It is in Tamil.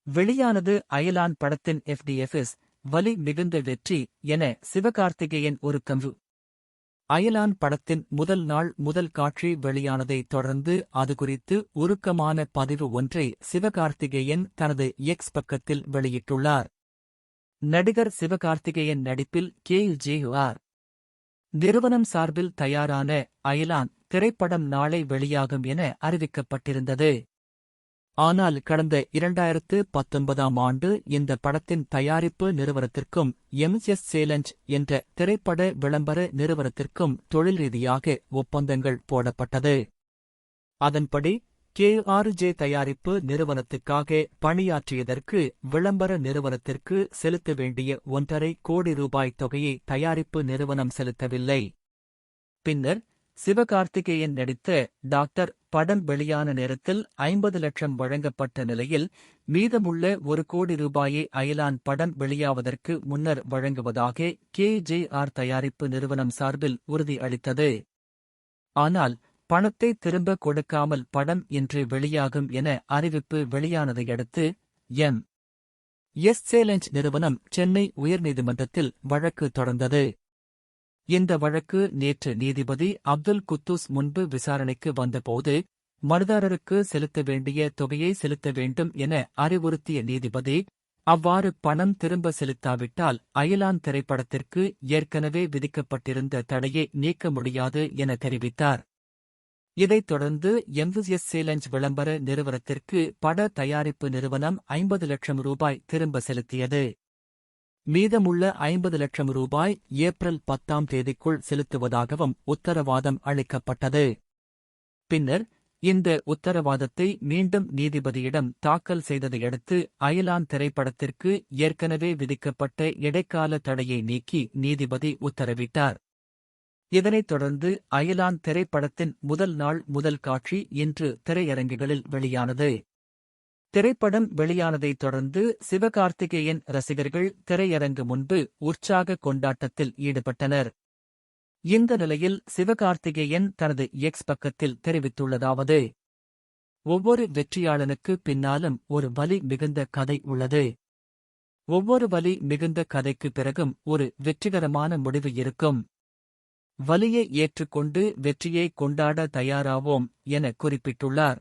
வெளியானது அயலான் படத்தின் FDFS வலி மிகுந்த வெற்றி என சிவகார்த்திகேயன் ஒரு கம்ரு. அயலான் படத்தின் முதல் நாள் முதல் காட்சி வெளியானதை தொடர்ந்து அது குறித்து உருக்கமான பதிவு ஒன்றை சிவகார்த்திகேயன் தனது எக்ஸ் பக்கத்தில் வெளியிட்டுள்ளார். நடிகர் சிவகார்த்திகேயன் நடிப்பில் KJR நிறுவனம் சார்பில் தயாரான அயலான் திரைப்படம் நாளை வெளியாகும் என அறிவிக்கப்பட்டிருந்தது. ஆனால் கடந்த 2019ஆம் ஆண்டு இந்த படத்தின் தயாரிப்பு நிறுவனத்திற்கும் MS சேலஞ்ச் என்ற திரைப்பட விளம்பர நிறுவனத்திற்கும் தொழில் ரீதியாக ஒப்பந்தங்கள் போடப்பட்டது. அதன்படி KRJ தயாரிப்பு நிறுவனத்துக்காக பணியாற்றியதற்கு விளம்பர நிறுவனத்திற்கு செலுத்த வேண்டிய 1,5 கோடி ரூபாய் தொகையை தயாரிப்பு நிறுவனம் செலுத்தவில்லை. பின்னர் சிவகார்த்திகேயன் நடித்த டாக்டர் படம் வெளியான நேரத்தில் 50 லட்சம் வழங்கப்பட்ட நிலையில் மீதமுள்ள 1 கோடி ரூபாயை அயலான் படம் வெளியாவதற்கு முன்னர் வழங்குவதாக KJR தயாரிப்பு நிறுவனம் சார்பில் உறுதி அளித்தது. ஆனால் பணத்தை திரும்ப கொடுக்காமல் படம் இன்று வெளியாகும் என அறிவிப்பு வெளியானதையடுத்து MS சேலஞ்ச் நிறுவனம் சென்னை உயர்நீதிமன்றத்தில் வழக்கு தொடர்ந்தது. இந்த வழக்கு நேற்று நீதிபதி அப்துல் குத்தூஸ் முன்பு விசாரணைக்கு வந்தபோது மனுதாரருக்கு செலுத்த வேண்டிய தொகையை செலுத்த வேண்டும் என அறிவுறுத்திய நீதிபதி, அவ்வாறு பணம் திரும்ப செலுத்தாவிட்டால் அயலான் திரைப்படத்திற்கு ஏற்கனவே விதிக்கப்பட்டிருந்த தடையை நீக்க முடியாது என தெரிவித்தார். இதைத் தொடர்ந்து MS சேலஞ்ச் விளம்பர நிறுவனத்திற்கு பட தயாரிப்பு நிறுவனம் 50 லட்சம் ரூபாய் திரும்ப செலுத்தியது. மீதமுள்ள 50 லட்சம் ரூபாய் ஏப்ரல் 10ஆம் தேதிக்குள் செலுத்துவதாகவும் உத்தரவாதம் அளிக்கப்பட்டது. பின்னர் இந்த உத்தரவாதத்தை மீண்டும் நீதிபதியிடம் தாக்கல் செய்ததையடுத்து அயலான் திரைப்படத்திற்கு ஏற்கனவே விதிக்கப்பட்ட இடைக்கால தடையை நீக்கி நீதிபதி உத்தரவிட்டார். இதனைத் தொடர்ந்து அயலான் திரைப்படத்தின் முதல் நாள் முதல் காட்சி இன்று திரையரங்குகளில் வெளியானது. திரைப்படம் வெளியானதைத் தொடர்ந்து சிவகார்த்திகேயன் ரசிகர்கள் திரையரங்கு முன்பு உற்சாக கொண்டாட்டத்தில் ஈடுபட்டனர். இந்த நிலையில் சிவகார்த்திகேயன் தனது எக்ஸ் பக்கத்தில் தெரிவித்துள்ளதாவது: ஒவ்வொரு வெற்றியாளனுக்கு பின்னாலும் ஒரு வலி மிகுந்த கதை உள்ளது. ஒவ்வொரு வலி மிகுந்த கதைக்கு பிறகும் ஒரு வெற்றிகரமான முடிவு இருக்கும். வலியை ஏற்றுக்கொண்டு வெற்றியை கொண்டாட தயாராவோம் என குறிப்பிட்டுள்ளார்.